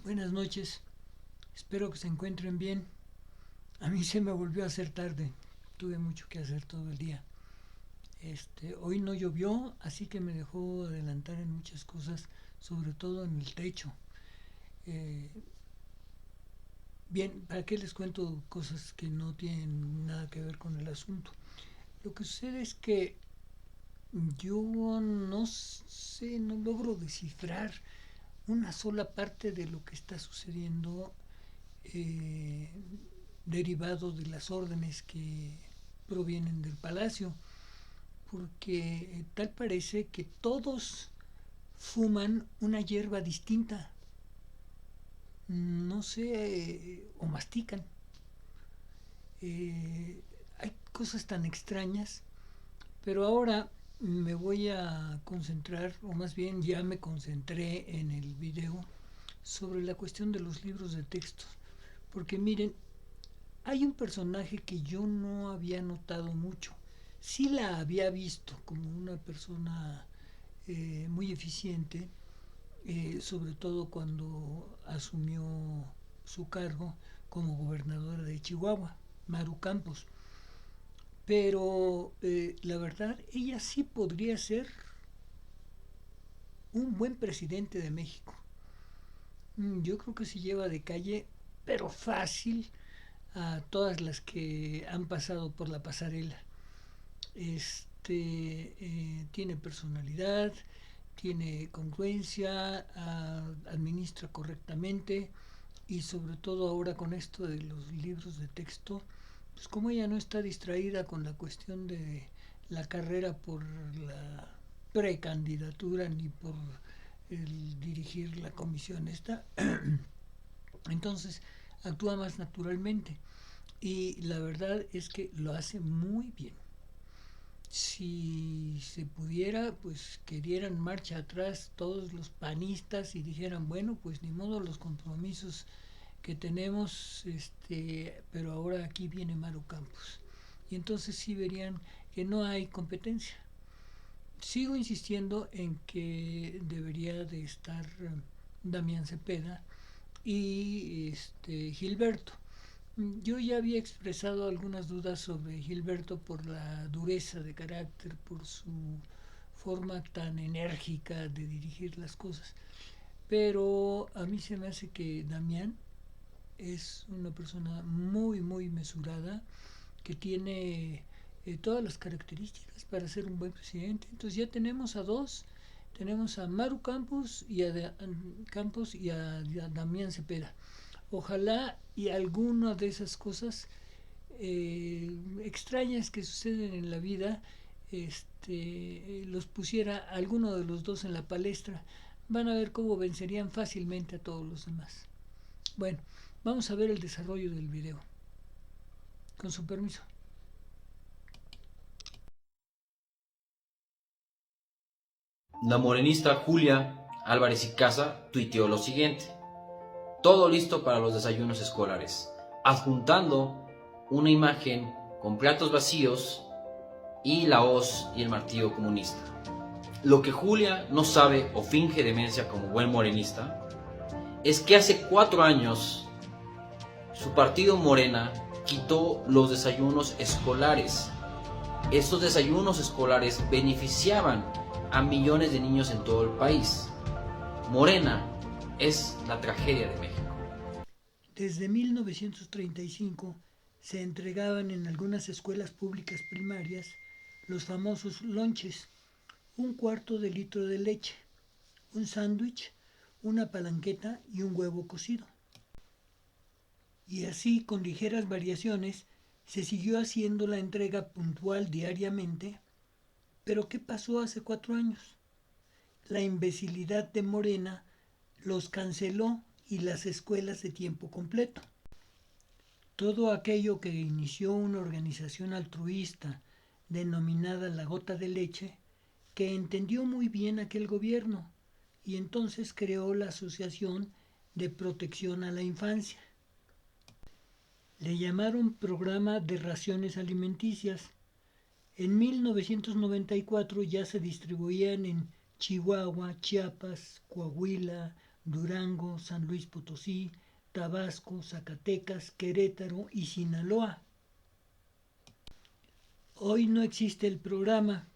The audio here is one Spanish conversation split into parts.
Buenas noches, espero que se encuentren bien. A mí se me volvió a hacer tarde, tuve mucho que hacer todo el día. Hoy no llovió, así que me dejó adelantar en muchas cosas, sobre todo en el techo. Eh, Bien, ¿para qué les cuento cosas que no tienen nada que ver con el asunto? Lo que sucede es que yo no sé, no logro descifrar una sola parte de lo que está sucediendo eh, derivado de las órdenes que provienen del palacio, porque tal parece que todos fuman una hierba distinta, no sé, o mastican. Hay cosas tan extrañas, pero ahora me voy a concentrar, o más bien ya me concentré en el video, sobre la cuestión de los libros de texto. Porque miren, hay un personaje que yo no había notado mucho. Sí la había visto como una persona muy eficiente, sobre todo cuando asumió su cargo como gobernadora de Chihuahua, Maru Campos. Pero la verdad, ella sí podría ser un buen presidente de México. Yo creo que se lleva de calle, pero fácil, a todas las que han pasado por la pasarela. Tiene personalidad, tiene congruencia, administra correctamente y sobre todo ahora con esto de los libros de texto, pues como ella no está distraída con la cuestión de la carrera por la precandidatura ni por el dirigir la comisión esta, entonces actúa más naturalmente y la verdad es que lo hace muy bien. Si se pudiera, pues que dieran marcha atrás todos los panistas y dijeran, bueno, pues ni modo los compromisos que tenemos, pero ahora aquí viene Maru Campos. Y entonces sí verían que no hay competencia. Sigo insistiendo en que debería de estar Damián Cepeda y Gilberto. Yo ya había expresado algunas dudas sobre Gilberto por la dureza de carácter, por su forma tan enérgica de dirigir las cosas, pero a mí se me hace que Damián es una persona muy, muy mesurada, que tiene todas las características para ser un buen presidente. Entonces ya tenemos a dos, tenemos a Maru Campos y a Damián Cepeda. Ojalá y alguna de esas cosas extrañas que suceden en la vida los pusiera alguno de los dos en la palestra. Van a ver cómo vencerían fácilmente a todos los demás. Bueno, vamos a ver el desarrollo del video. Con su permiso. La morenista Julia Álvarez y Casa tuiteó lo siguiente: todo listo para los desayunos escolares, adjuntando una imagen con platos vacíos y la hoz y el martillo comunista. Lo que Julia no sabe o finge demencia como buen morenista es que hace 4 años su partido Morena quitó los desayunos escolares. Estos desayunos escolares beneficiaban a millones de niños en todo el país. Morena es la tragedia de México. Desde 1935 se entregaban en algunas escuelas públicas primarias los famosos lonches, un cuarto de litro de leche, un sándwich, una palanqueta y un huevo cocido. Y así, con ligeras variaciones, se siguió haciendo la entrega puntual diariamente. Pero ¿qué pasó hace 4 años? La imbecilidad de Morena los canceló y las escuelas de tiempo completo. Todo aquello que inició una organización altruista denominada La Gota de Leche, que entendió muy bien aquel gobierno y entonces creó la Asociación de Protección a la Infancia. Le llamaron Programa de Raciones Alimenticias. En 1994 ya se distribuían en Chihuahua, Chiapas, Coahuila, Durango, San Luis Potosí, Tabasco, Zacatecas, Querétaro y Sinaloa. Hoy no existe el programa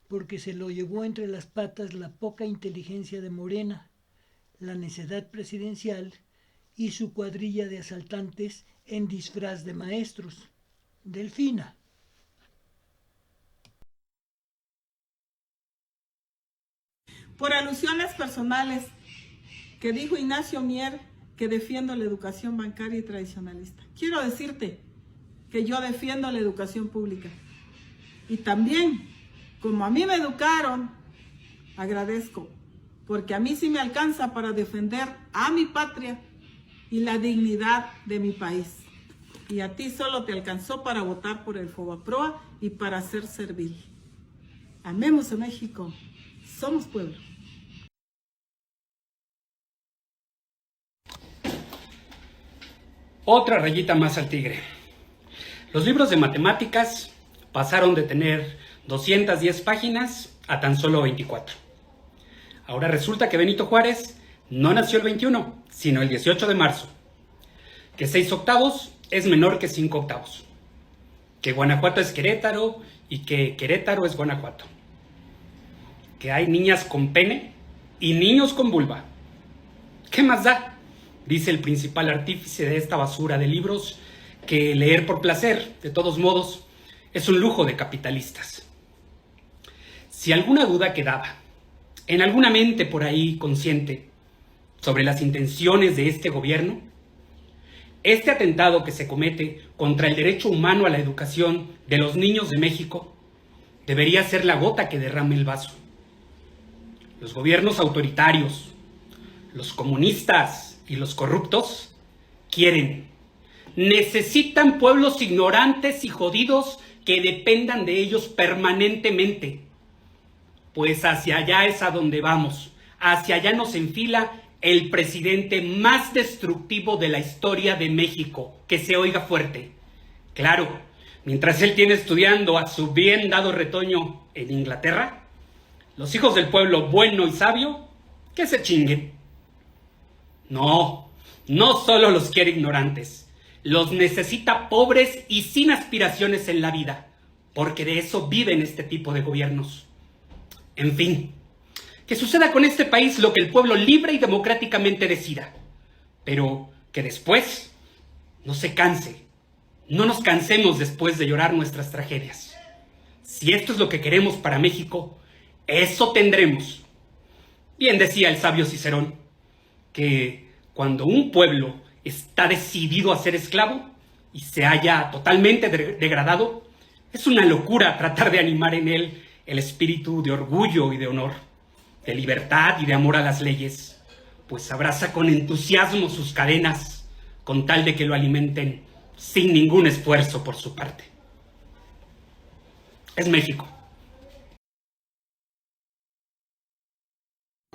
porque se lo llevó entre las patas la poca inteligencia de Morena, la necedad presidencial y su cuadrilla de asaltantes en disfraz de maestros. Delfina. Por alusiones personales que dijo Ignacio Mier que defiendo la educación bancaria y tradicionalista. Quiero decirte que yo defiendo la educación pública. Y también, como a mí me educaron, agradezco, porque a mí sí me alcanza para defender a mi patria y la dignidad de mi país. Y a ti solo te alcanzó para votar por el Fobaproa y para ser servil. Amemos a México, somos pueblo. Otra rayita más al tigre. Los libros de matemáticas pasaron de tener 210 páginas a tan solo 24. Ahora resulta que Benito Juárez no nació el 21, sino el 18 de marzo. Que 6 octavos es menor que 5 octavos. Que Guanajuato es Querétaro y que Querétaro es Guanajuato. Que hay niñas con pene y niños con vulva. ¿Qué más da? Dice el principal artífice de esta basura de libros que leer por placer, de todos modos, es un lujo de capitalistas. Si alguna duda quedaba en alguna mente por ahí consciente sobre las intenciones de este gobierno, este atentado que se comete contra el derecho humano a la educación de los niños de México debería ser la gota que derrame el vaso. Los gobiernos autoritarios, los comunistas y los corruptos necesitan pueblos ignorantes y jodidos que dependan de ellos permanentemente. Pues hacia allá es a donde vamos. Hacia allá nos enfila el presidente más destructivo de la historia de México. Que se oiga fuerte. Claro, mientras él tiene estudiando a su bien dado retoño en Inglaterra, los hijos del pueblo bueno y sabio, que se chinguen. No solo los quiere ignorantes, los necesita pobres y sin aspiraciones en la vida, porque de eso viven este tipo de gobiernos. En fin, que suceda con este país lo que el pueblo libre y democráticamente decida, pero que después no se canse, no nos cansemos después de llorar nuestras tragedias. Si esto es lo que queremos para México, eso tendremos. Bien decía el sabio Cicerón, que cuando un pueblo está decidido a ser esclavo y se halla totalmente degradado, es una locura tratar de animar en él el espíritu de orgullo y de honor, de libertad y de amor a las leyes, pues abraza con entusiasmo sus cadenas con tal de que lo alimenten sin ningún esfuerzo por su parte. Es México.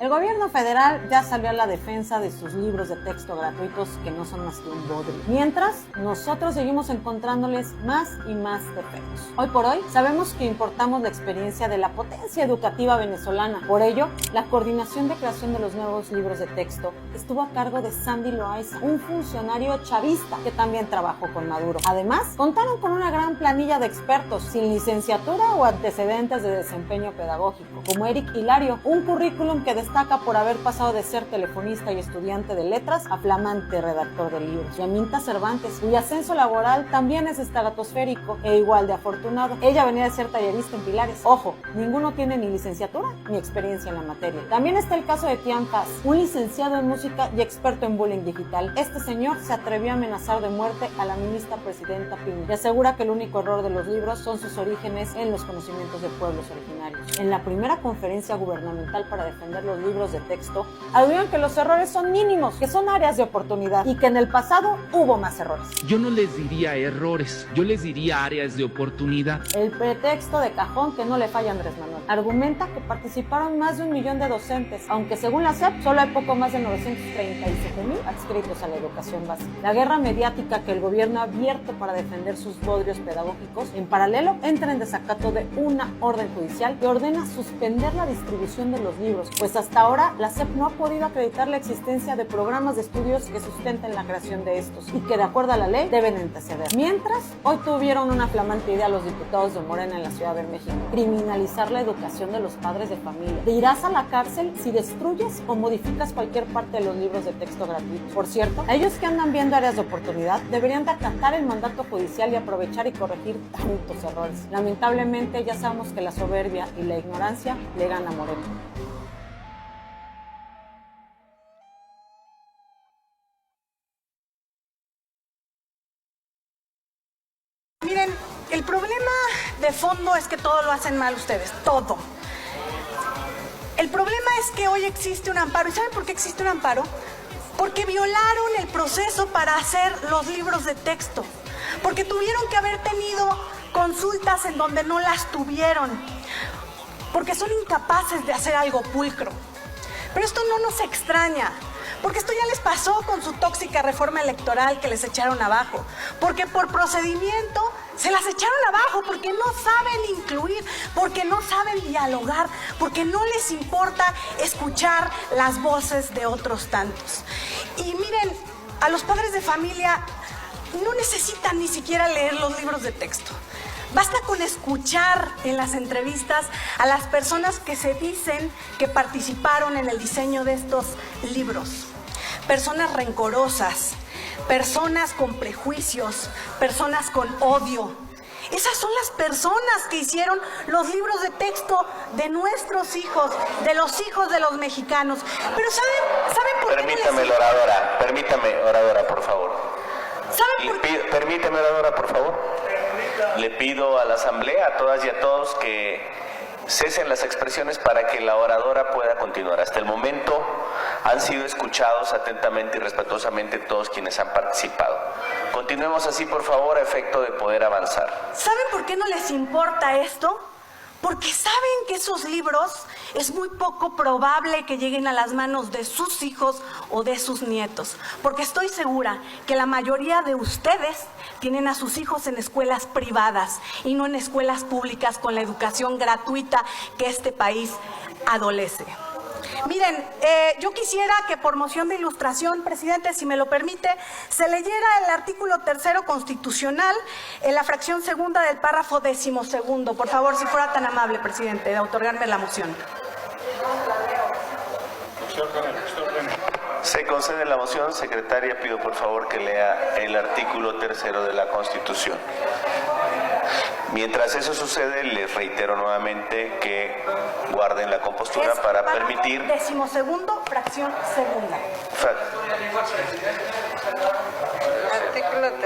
El gobierno federal ya salió a la defensa de sus libros de texto gratuitos que no son más que un bodrio. Mientras, nosotros seguimos encontrándoles más y más defectos. Hoy por hoy, sabemos que importamos la experiencia de la potencia educativa venezolana. Por ello, la coordinación de creación de los nuevos libros de texto estuvo a cargo de Sandy Loaiza, un funcionario chavista que también trabajó con Maduro. Además, contaron con una gran planilla de expertos sin licenciatura o antecedentes de desempeño pedagógico, como Eric Hilario, un currículum que destaca por haber pasado de ser telefonista y estudiante de letras a flamante redactor de libros. Y Aminta Cervantes, cuyo ascenso laboral también es estratosférico e igual de afortunado. Ella venía de ser tallerista en Pilares. Ojo, ninguno tiene ni licenciatura ni experiencia en la materia. También está el caso de Tian Paz, un licenciado en música y experto en bullying digital. Este señor se atrevió a amenazar de muerte a la ministra presidenta Piña y asegura que el único error de los libros son sus orígenes en los conocimientos de pueblos originarios. En la primera conferencia gubernamental para defender los libros de texto, aludieron que los errores son mínimos, que son áreas de oportunidad y que en el pasado hubo más errores. Yo no les diría errores, yo les diría áreas de oportunidad. El pretexto de cajón que no le falla a Andrés Manuel. Argumenta que participaron más de 1 millón de docentes, aunque según la SEP solo hay poco más de 937,000 adscritos a la educación básica. La guerra mediática que el gobierno ha abierto para defender sus bodrios pedagógicos, en paralelo, entra en desacato de una orden judicial que ordena suspender la distribución de los libros, pues hasta hasta ahora la SEP no ha podido acreditar la existencia de programas de estudios que sustenten la creación de estos y que de acuerdo a la ley deben anteceder. Mientras, hoy tuvieron una flamante idea los diputados de Morena en la Ciudad de México: criminalizar la educación de los padres de familia. Te irás a la cárcel si destruyes o modificas cualquier parte de los libros de texto gratuitos. Por cierto, a ellos que andan viendo áreas de oportunidad deberían de acatar el mandato judicial y aprovechar y corregir tantos errores. Lamentablemente ya sabemos que la soberbia y la ignorancia le ganan a Morena. Miren, el problema de fondo es que todo lo hacen mal ustedes, todo. El problema es que hoy existe un amparo. ¿Y saben por qué existe un amparo? Porque violaron el proceso para hacer los libros de texto. Porque tuvieron que haber tenido consultas en donde no las tuvieron. Porque son incapaces de hacer algo pulcro. Pero esto no nos extraña. Porque esto ya les pasó con su tóxica reforma electoral que les echaron abajo. Porque por procedimiento se las echaron abajo, porque no saben incluir, porque no saben dialogar, porque no les importa escuchar las voces de otros tantos. Y miren, a los padres de familia no necesitan ni siquiera leer los libros de texto. Basta con escuchar en las entrevistas a las personas que se dicen que participaron en el diseño de estos libros. Personas rencorosas, personas con prejuicios, personas con odio. Esas son las personas que hicieron los libros de texto de nuestros hijos, de los hijos de los mexicanos. Pero ¿saben por qué? Permítame, oradora, por favor. Permítame, oradora, por favor. Le pido a la Asamblea, a todas y a todos, que cesen las expresiones para que la oradora pueda continuar. Hasta el momento han sido escuchados atentamente y respetuosamente todos quienes han participado. Continuemos así, por favor, a efecto de poder avanzar. ¿Saben por qué no les importa esto? Porque saben que esos libros es muy poco probable que lleguen a las manos de sus hijos o de sus nietos. Porque estoy segura que la mayoría de ustedes tienen a sus hijos en escuelas privadas y no en escuelas públicas con la educación gratuita que este país adolece. Miren, yo quisiera que por moción de ilustración, presidente, si me lo permite, se leyera el artículo 3º constitucional en la fracción segunda del párrafo 12º. Por favor, si fuera tan amable, presidente, de otorgarme la moción. Se concede la moción. Secretaria, pido por favor que lea el artículo 3º de la Constitución. Mientras eso sucede, les reitero nuevamente que guarden la compostura para permitir... 12º, fracción segunda. Artículo 3º.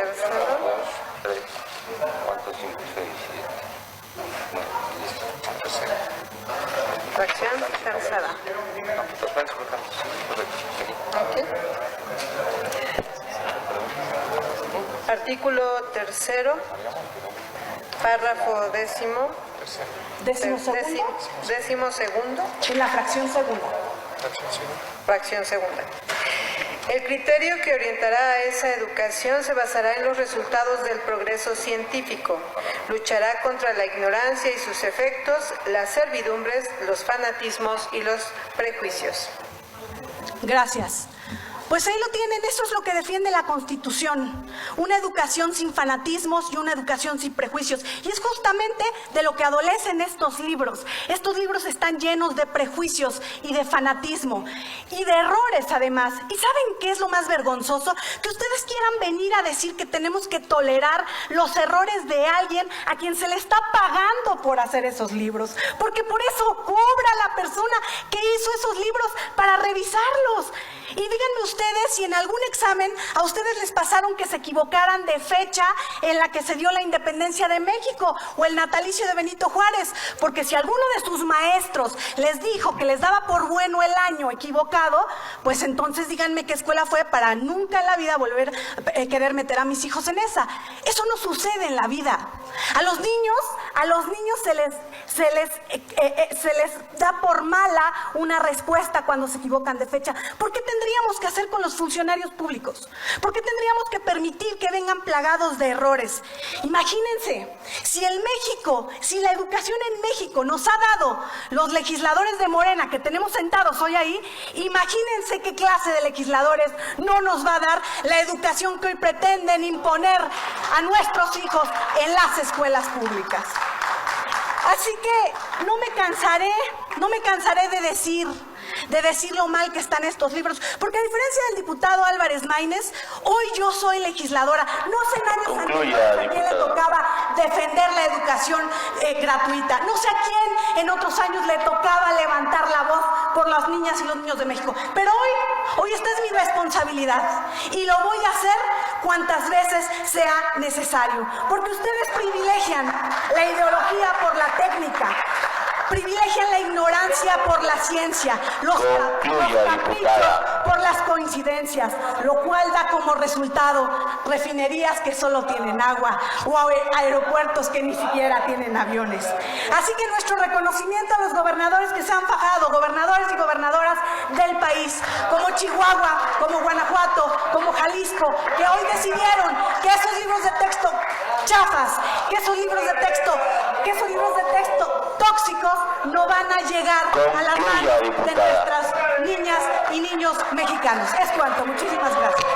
3, 4, 5, 6, 7. Fracción tercera. Okay. Artículo 3º. Párrafo 10º. 12º. En la fracción segunda. Fracción segunda. El criterio que orientará a esa educación se basará en los resultados del progreso científico. Luchará contra la ignorancia y sus efectos, las servidumbres, los fanatismos y los prejuicios. Gracias. Pues ahí lo tienen, eso es lo que defiende la Constitución, una educación sin fanatismos y una educación sin prejuicios. Y es justamente de lo que adolecen estos libros. Estos libros están llenos de prejuicios y de fanatismo y de errores además. ¿Y saben qué es lo más vergonzoso? Que ustedes quieran venir a decir que tenemos que tolerar los errores de alguien a quien se le está pagando por hacer esos libros. Porque por eso cobra la persona que hizo esos libros para revisarlos. Y díganme ustedes si en algún examen a ustedes les pasaron que se equivocaran de fecha en la que se dio la independencia de México o el natalicio de Benito Juárez, porque si alguno de sus maestros les dijo que les daba por bueno el año equivocado, pues entonces díganme qué escuela fue para nunca en la vida volver a querer meter a mis hijos en esa. Eso no sucede en la vida. A los niños se les da por mala una respuesta cuando se equivocan de fecha. ¿Por qué tendríamos que hacer con los funcionarios públicos? ¿Por qué tendríamos que permitir que vengan plagados de errores? Imagínense, si la educación en México nos ha dado los legisladores de Morena que tenemos sentados hoy ahí, imagínense qué clase de legisladores no nos va a dar la educación que hoy pretenden imponer a nuestros hijos en las escuelas públicas. Así que no me cansaré de decir lo mal que están estos libros, porque a diferencia del diputado Álvarez Maínez, hoy yo soy legisladora. No sé en años anteriores a quién le tocaba defender la educación gratuita. No sé a quién en otros años le tocaba levantar la voz por las niñas y los niños de México. Pero hoy esta es mi responsabilidad y lo voy a hacer cuantas veces sea necesario, porque ustedes privilegian la ideología por la técnica, privilegian la ignorancia por la ciencia, los caprichos por las coincidencias, lo cual da como resultado refinerías que solo tienen agua o aeropuertos que ni siquiera tienen aviones. Así que nuestro reconocimiento a los gobernadores que se han fajado, gobernadores y gobernadoras del país, como Chihuahua, como Guanajuato, como Jalisco, que hoy decidieron que esos libros de texto chafas, que esos libros de texto tóxicos no van a llegar a las manos de nuestras niñas y niños mexicanos. Es cuanto. Muchísimas gracias.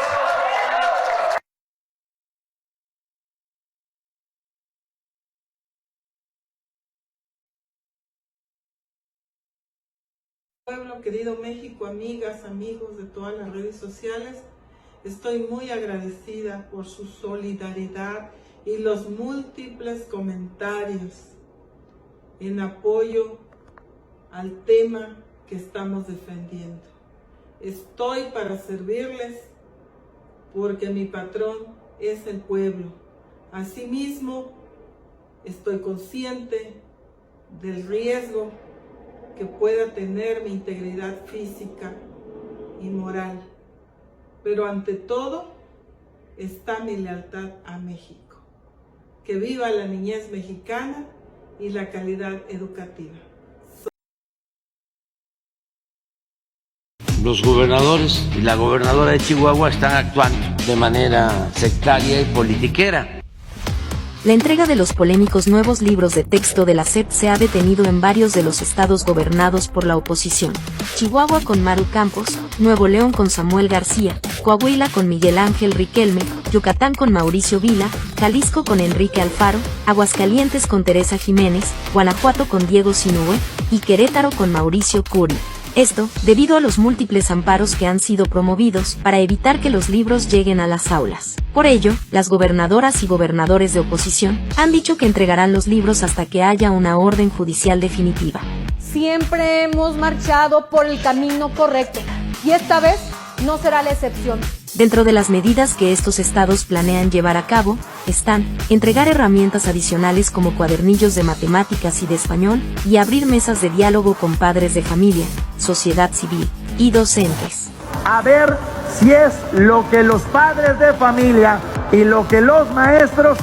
Pueblo, querido México, amigas, amigos de todas las redes sociales, estoy muy agradecida por su solidaridad y los múltiples comentarios en apoyo al tema que estamos defendiendo. Estoy para servirles porque mi patrón es el pueblo. Asimismo, estoy consciente del riesgo que pueda tener mi integridad física y moral, pero ante todo está mi lealtad a México. Que viva la niñez mexicana y la calidad educativa. Los gobernadores y la gobernadora de Chihuahua están actuando de manera sectaria y politiquera. La entrega de los polémicos nuevos libros de texto de la SEP se ha detenido en varios de los estados gobernados por la oposición. Chihuahua con Maru Campos, Nuevo León con Samuel García, Coahuila con Miguel Ángel Riquelme, Yucatán con Mauricio Vila, Jalisco con Enrique Alfaro, Aguascalientes con Teresa Jiménez, Guanajuato con Diego Sinúe y Querétaro con Mauricio Curi. Esto, debido a los múltiples amparos que han sido promovidos para evitar que los libros lleguen a las aulas. Por ello, las gobernadoras y gobernadores de oposición han dicho que entregarán los libros hasta que haya una orden judicial definitiva. Siempre hemos marchado por el camino correcto y esta vez no será la excepción. Dentro de las medidas que estos estados planean llevar a cabo, están entregar herramientas adicionales como cuadernillos de matemáticas y de español, y abrir mesas de diálogo con padres de familia, sociedad civil y docentes. A ver si es lo que los padres de familia y lo que los maestros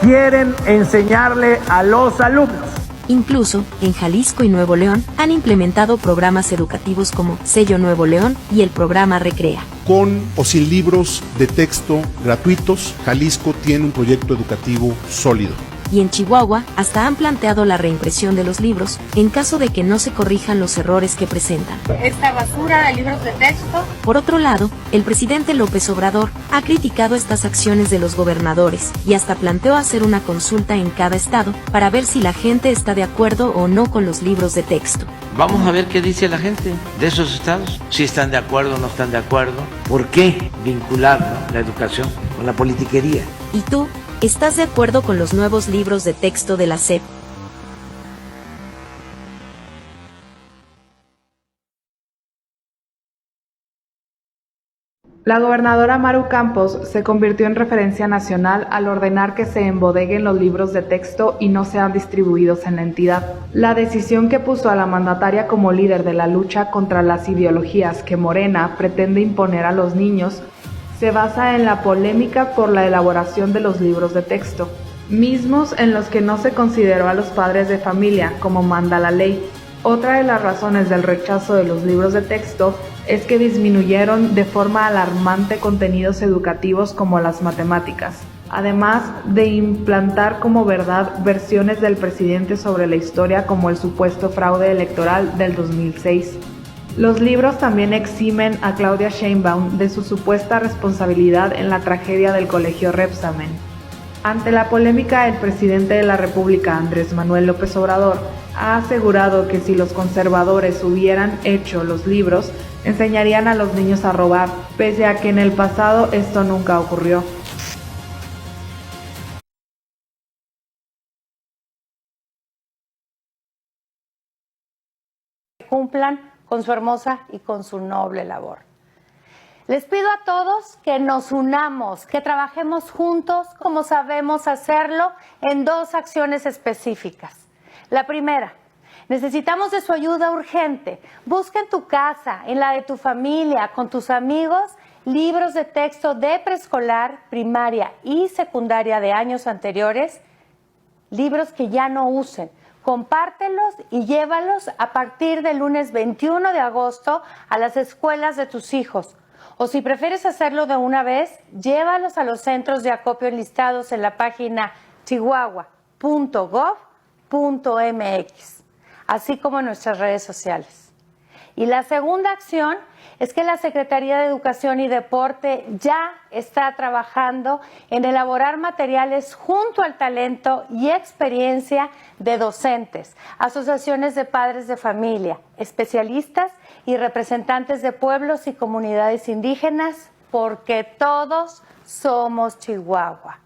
quieren enseñarle a los alumnos. Incluso, en Jalisco y Nuevo León, han implementado programas educativos como Sello Nuevo León y el programa Recrea. Con o sin libros de texto gratuitos, Jalisco tiene un proyecto educativo sólido. Y en Chihuahua, hasta han planteado la reimpresión de los libros, en caso de que no se corrijan los errores que presentan. Esta basura de libros de texto. Por otro lado, el presidente López Obrador ha criticado estas acciones de los gobernadores, y hasta planteó hacer una consulta en cada estado, para ver si la gente está de acuerdo o no con los libros de texto. Vamos a ver qué dice la gente de esos estados, si están de acuerdo o no están de acuerdo. ¿Por qué vincular la educación con la politiquería? ¿Y tú? ¿Estás de acuerdo con los nuevos libros de texto de la SEP? La gobernadora Maru Campos se convirtió en referencia nacional al ordenar que se embodeguen los libros de texto y no sean distribuidos en la entidad. La decisión que puso a la mandataria como líder de la lucha contra las ideologías que Morena pretende imponer a los niños se basa en la polémica por la elaboración de los libros de texto. mismos en los que no se consideró a los padres de familia como manda la ley. Otra de las razones del rechazo de los libros de texto es que disminuyeron de forma alarmante contenidos educativos como las matemáticas, además de implantar como verdad versiones del presidente sobre la historia como el supuesto fraude electoral del 2006. Los libros también eximen a Claudia Sheinbaum de su supuesta responsabilidad en la tragedia del Colegio Rebsamen. Ante la polémica, el presidente de la República, Andrés Manuel López Obrador, ha asegurado que si los conservadores hubieran hecho los libros, enseñarían a los niños a robar, pese a que en el pasado esto nunca ocurrió. Cumplan con su hermosa y con su noble labor. Les pido a todos que nos unamos, que trabajemos juntos como sabemos hacerlo en dos acciones específicas. La primera, necesitamos de su ayuda urgente. Busca en tu casa, en la de tu familia, con tus amigos, libros de texto de preescolar, primaria y secundaria de años anteriores, libros que ya no usen. Compártelos y llévalos a partir del lunes 21 de agosto a las escuelas de tus hijos. O si prefieres hacerlo de una vez, llévalos a los centros de acopio enlistados en la página chihuahua.gov.mx, así como en nuestras redes sociales. Y la segunda acción es que la Secretaría de Educación y Deporte ya está trabajando en elaborar materiales junto al talento y experiencia de docentes, asociaciones de padres de familia, especialistas y representantes de pueblos y comunidades indígenas, porque todos somos Chihuahua.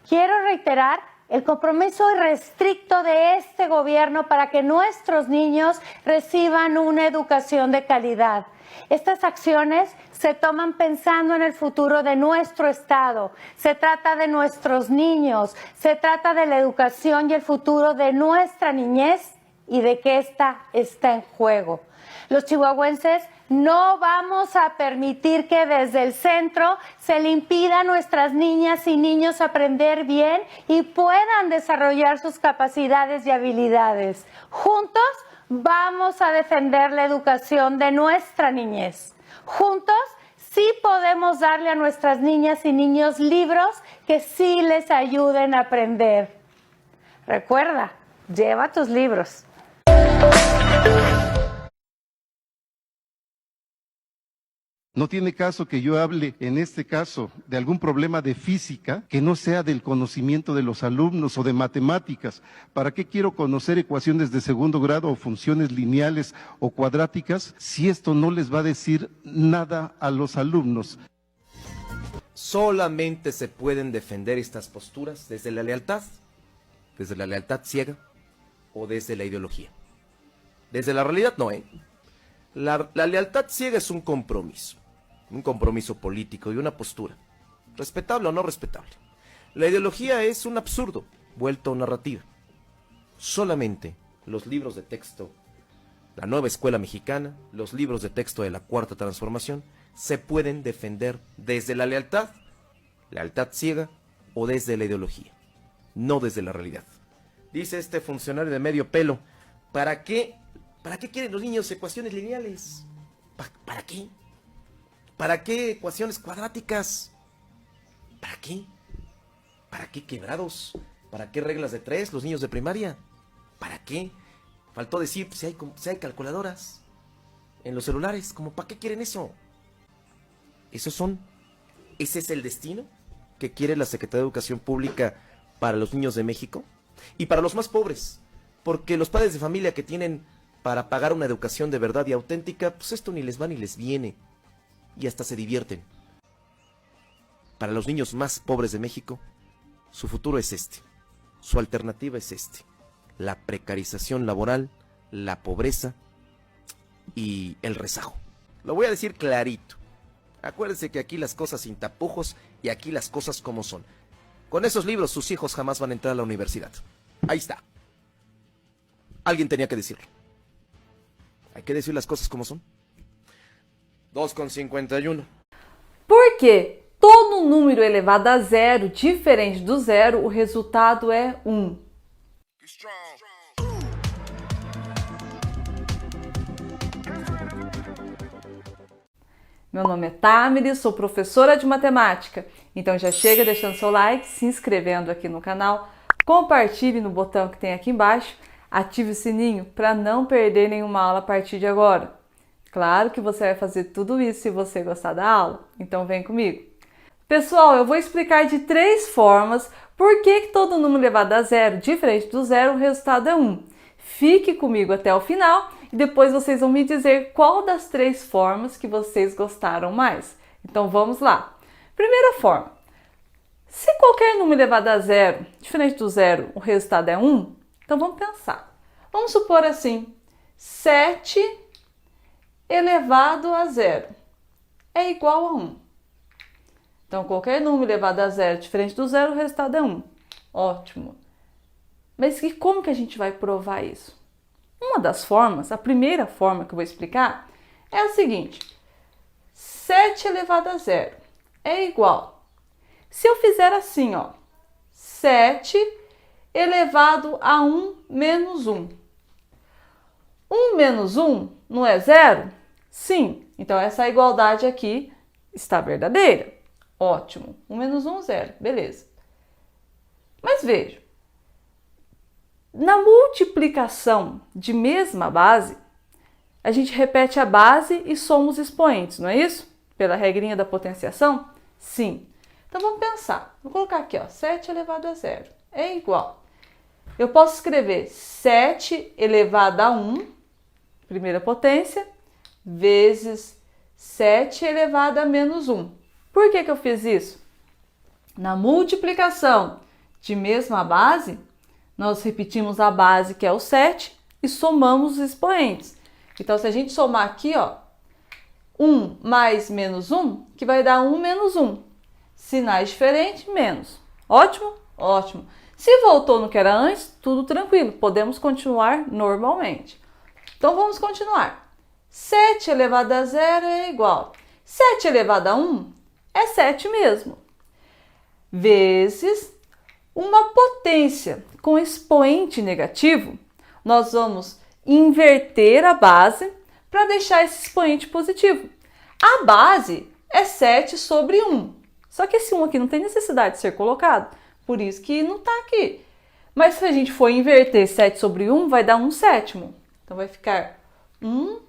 Quiero reiterar el compromiso irrestricto de este gobierno para que nuestros niños reciban una educación de calidad. Estas acciones se toman pensando en el futuro de nuestro estado. Se trata de nuestros niños, se trata de la educación y el futuro de nuestra niñez y de que esta está en juego. Los chihuahuenses no vamos a permitir que desde el centro se le impida a nuestras niñas y niños aprender bien y puedan desarrollar sus capacidades y habilidades. Juntos vamos a defender la educación de nuestra niñez. Juntos sí podemos darle a nuestras niñas y niños libros que sí les ayuden a aprender. Recuerda, lleva tus libros. No tiene caso que yo hable, en este caso, de algún problema de física que no sea del conocimiento de los alumnos o de matemáticas. ¿Para qué quiero conocer ecuaciones de segundo grado o funciones lineales o cuadráticas si esto no les va a decir nada a los alumnos? Solamente se pueden defender estas posturas desde la lealtad ciega o desde la ideología. Desde la realidad no, La lealtad ciega es un compromiso político y una postura, respetable o no respetable. La ideología es un absurdo vuelto narrativa. Solamente los libros de texto, la nueva escuela mexicana, los libros de texto de la Cuarta Transformación, se pueden defender desde la lealtad ciega o desde la ideología, no desde la realidad. Dice este funcionario de medio pelo, ¿para qué quieren los niños ecuaciones lineales? ¿Para qué? ¿Para qué ecuaciones cuadráticas? ¿Para qué? ¿Para qué quebrados? ¿Para qué reglas de 3 los niños de primaria? ¿Para qué? Faltó decir si hay calculadoras en los celulares, ¿cómo para qué quieren eso? ¿Ese es el destino que quiere la Secretaría de Educación Pública para los niños de México? Y para los más pobres, porque los padres de familia que tienen para pagar una educación de verdad y auténtica, pues esto ni les va ni les viene, y hasta se divierten. Para los niños más pobres de México, su futuro es su alternativa es la precarización laboral, la pobreza y el rezago. Lo voy a decir clarito. Acuérdense que aquí las cosas sin tapujos y aquí las cosas como son. Con esos libros sus hijos jamás van a entrar a la universidad. Ahí está. Alguien tenía que decirlo. Hay que decir las cosas como son. 2:51. Porque todo número elevado a zero, diferente do zero, o resultado é 1. Meu nome é Tamiri, sou professora de matemática. Então já chega deixando seu like, se inscrevendo aqui no canal, compartilhe no botão que tem aqui embaixo, ative o sininho para não perder nenhuma aula a partir de agora. Claro que você vai fazer tudo isso se você gostar da aula, então vem comigo. Pessoal, eu vou explicar de 3 formas por que todo número elevado a zero, diferente do zero, o resultado é 1. Fique comigo até o final e depois vocês vão me dizer qual das 3 formas que vocês gostaram mais. Então vamos lá. Primeira forma. Se qualquer número elevado a zero, diferente do zero, o resultado é 1, então vamos pensar. Vamos supor assim, 7 elevado a zero é igual a 1. Então qualquer número elevado a zero, diferente do zero, o resultado é 1. Ótimo. Mas como que a gente vai provar isso? Uma das formas, a primeira forma que eu vou explicar, é a seguinte. 7 elevado a zero é igual. Se eu fizer assim, ó, 7 elevado a 1 menos 1. 1 menos 1 não é zero? Sim. Então essa igualdade aqui está verdadeira. Ótimo. 1 menos 1, 0. Beleza. Mas veja. Na multiplicação de mesma base, a gente repete a base e soma os expoentes, não é isso? Pela regrinha da potenciação? Sim. Então vamos pensar. Vou colocar aqui, ó, 7 elevado a 0 é igual. Eu posso escrever 7 elevado a 1, primeira potência, vezes 7 elevado a menos 1. Por que eu fiz isso? Na multiplicação de mesma base, nós repetimos a base, que é o 7, e somamos os expoentes. Então, se a gente somar aqui, ó, 1 mais menos 1, que vai dar 1 menos 1. Sinais diferentes, menos. Ótimo? Ótimo. Se voltou no que era antes, tudo tranquilo. Podemos continuar normalmente. Então, vamos continuar. 7 elevado a 0 é igual. 7 elevado a 1 é 7 mesmo. Vezes uma potência com expoente negativo, nós vamos inverter a base para deixar esse expoente positivo. A base é 7 sobre 1. Só que esse 1 aqui não tem necessidade de ser colocado, por isso que não está aqui. Mas se a gente for inverter 7 sobre 1, vai dar 1 sétimo. Então vai ficar 1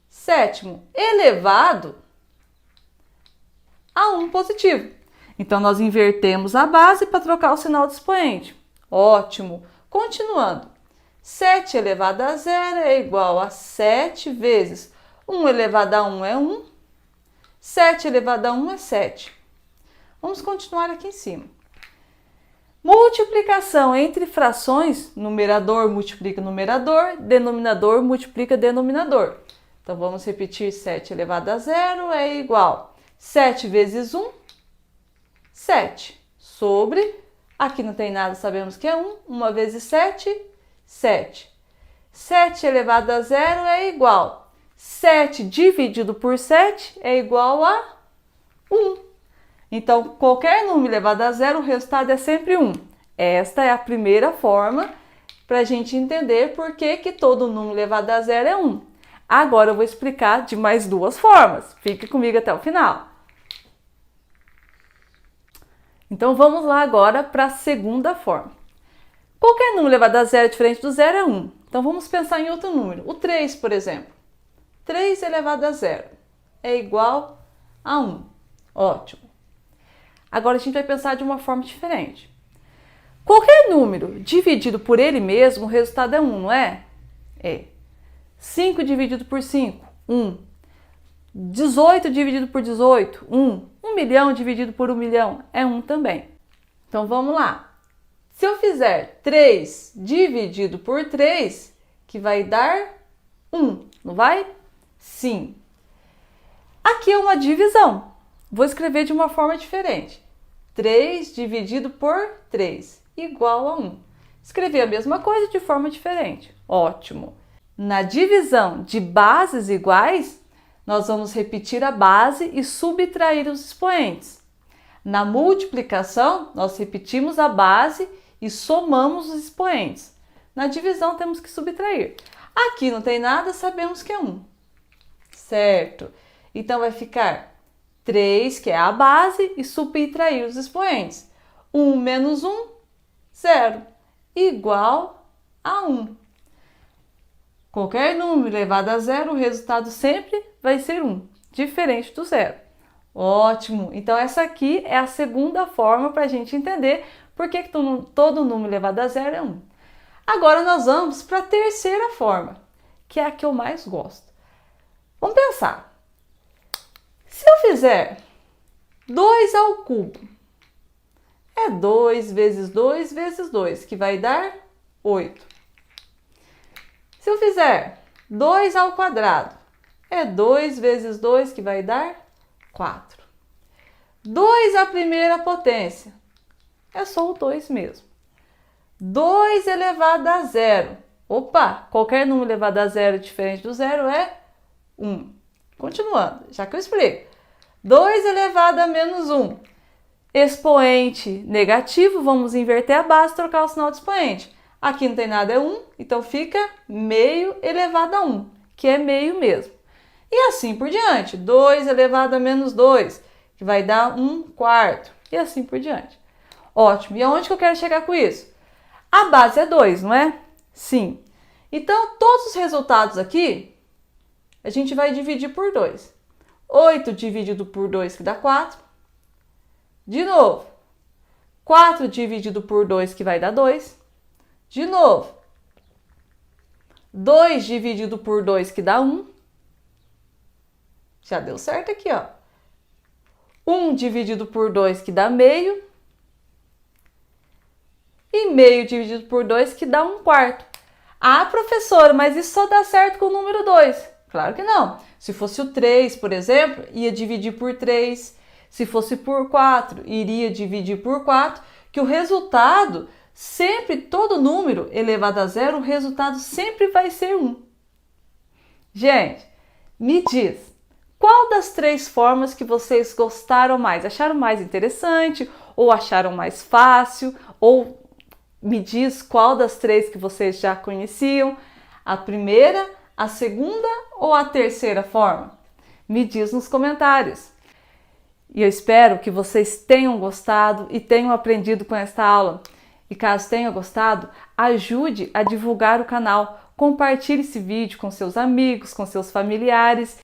sétimo elevado a 1 positivo. Então, nós invertemos a base para trocar o sinal do expoente. Ótimo. Continuando. 7 elevado a 0 é igual a 7 vezes 1 elevado a 1 é 1. 7 elevado a 1 é 7. Vamos continuar aqui em cima. Multiplicação entre frações, numerador multiplica numerador, denominador multiplica denominador. Então, vamos repetir 7 elevado a 0 é igual a 7 vezes 1, 7, sobre, aqui não tem nada, sabemos que é 1, 1 vezes 7, 7. 7 elevado a 0 é igual. 7 dividido por 7 é igual a 1. Então, qualquer número elevado a 0, o resultado é sempre 1. Esta é a primeira forma para a gente entender por que todo número elevado a 0 é 1. Agora eu vou explicar de mais 2 formas. Fique comigo até o final. Então, vamos lá agora para a segunda forma. Qualquer número elevado a 0 diferente do 0 é 1. Então, vamos pensar em outro número. O 3, por exemplo. 3 elevado a 0 é igual a 1. Ótimo. Agora, a gente vai pensar de uma forma diferente. Qualquer número dividido por ele mesmo, o resultado é 1, não é? É. 5 dividido por 5, 1. 18 dividido por 18, 1. 1 milhão dividido por 1 milhão é 1 também. Então, vamos lá. Se eu fizer 3 dividido por 3, que vai dar 1, não vai? Sim. Aqui é uma divisão. Vou escrever de uma forma diferente. 3 dividido por 3, igual a 1. Escrevi a mesma coisa de forma diferente. Ótimo. Na divisão de bases iguais, nós vamos repetir a base e subtrair os expoentes. Na multiplicação, nós repetimos a base e somamos os expoentes. Na divisão, temos que subtrair. Aqui não tem nada, sabemos que é 1. Certo? Então, vai ficar 3, que é a base, e subtrair os expoentes. 1 menos 1, 0, igual a 1. Qualquer número elevado a 0, o resultado sempre vai ser 1, diferente do 0. Ótimo! Então, essa aqui é a segunda forma para a gente entender por que todo número elevado a 0 é 1. Agora, nós vamos para a terceira forma, que é a que eu mais gosto. Vamos pensar. Se eu fizer 2 ao cubo, é 2 vezes 2 vezes 2, que vai dar 8. Se eu fizer 2 ao quadrado, é 2 vezes 2, que vai dar 4. 2 à primeira potência, é só o 2 mesmo. 2 elevado a 0. Opa, qualquer número elevado a 0 diferente do 0 é 1. Continuando, já que eu explico. 2 elevado a menos 1. Expoente negativo, vamos inverter a base e trocar o sinal de expoente. Aqui não tem nada, é 1, então fica meio elevado a 1, que é meio mesmo. E assim por diante. 2 elevado a menos 2, que vai dar 1 quarto. E assim por diante. Ótimo. E aonde que eu quero chegar com isso? A base é 2, não é? Sim. Então, todos os resultados aqui, a gente vai dividir por 2. 8 dividido por 2, que dá 4. De novo. 4 dividido por 2, que vai dar 2. De novo. 2 dividido por 2, que dá 1. Já deu certo aqui, ó. 1 dividido por 2, que dá meio. E meio dividido por 2, que dá 1 quarto. Ah, professora, mas isso só dá certo com o número 2. Claro que não. Se fosse o 3, por exemplo, ia dividir por 3. Se fosse por 4, iria dividir por 4, que o resultado, sempre, todo número elevado a 0, o resultado sempre vai ser 1. Gente, me diz, qual das 3 formas que vocês gostaram mais? Acharam mais interessante? Ou acharam mais fácil? Ou me diz qual das 3 que vocês já conheciam? A primeira, a segunda ou a terceira forma? Me diz nos comentários. E eu espero que vocês tenham gostado e tenham aprendido com esta aula. E caso tenha gostado, ajude a divulgar o canal. Compartilhe esse vídeo com seus amigos, com seus familiares.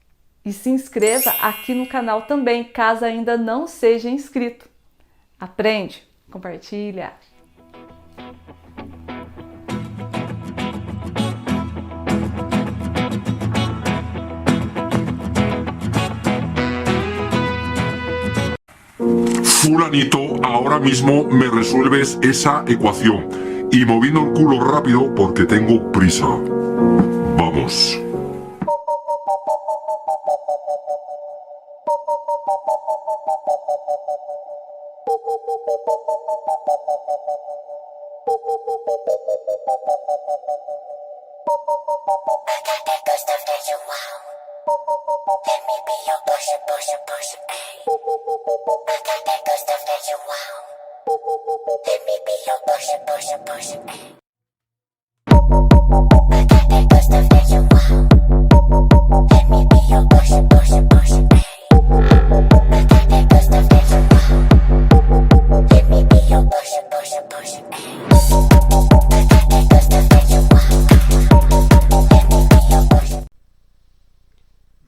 E se inscreva aqui no canal também, caso ainda não seja inscrito. Aprende, compartilha. Fulanito, ahora mismo me resuelves esa ecuación. Y moviendo el culo rápido porque tengo prisa. Vamos.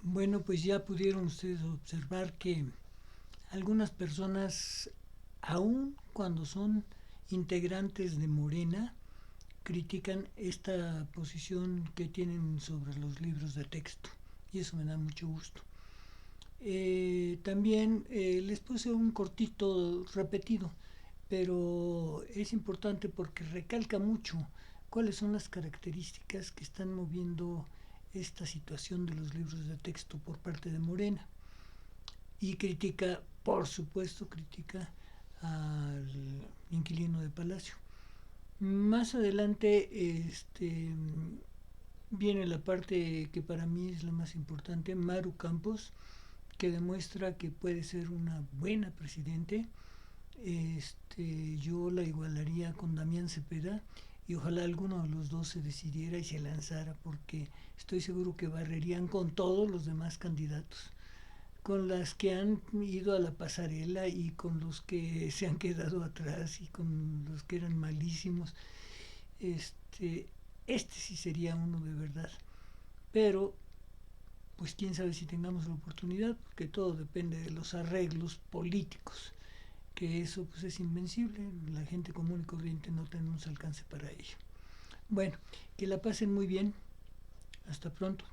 Bueno, pues ya pudieron ustedes observar que algunas personas, aun cuando son integrantes de Morena, critican esta posición que tienen sobre los libros de texto, y eso me da mucho gusto. También les puse un cortito repetido, pero es importante porque recalca mucho cuáles son las características que están moviendo esta situación de los libros de texto por parte de Morena, y critica, por supuesto, critica al inquilino de Palacio. Más adelante viene la parte que para mí es la más importante. Maru Campos, que demuestra que puede ser una buena presidente. Yo la igualaría con Damián Cepeda y ojalá alguno de los dos se decidiera y se lanzara, porque estoy seguro que barrerían con todos los demás candidatos, con las que han ido a la pasarela y con los que se han quedado atrás y con los que eran malísimos. Este sí sería uno de verdad, pero pues quién sabe si tengamos la oportunidad, porque todo depende de los arreglos políticos, que eso pues es invencible, la gente común y corriente no tenemos alcance para ello. Bueno, que la pasen muy bien, hasta pronto.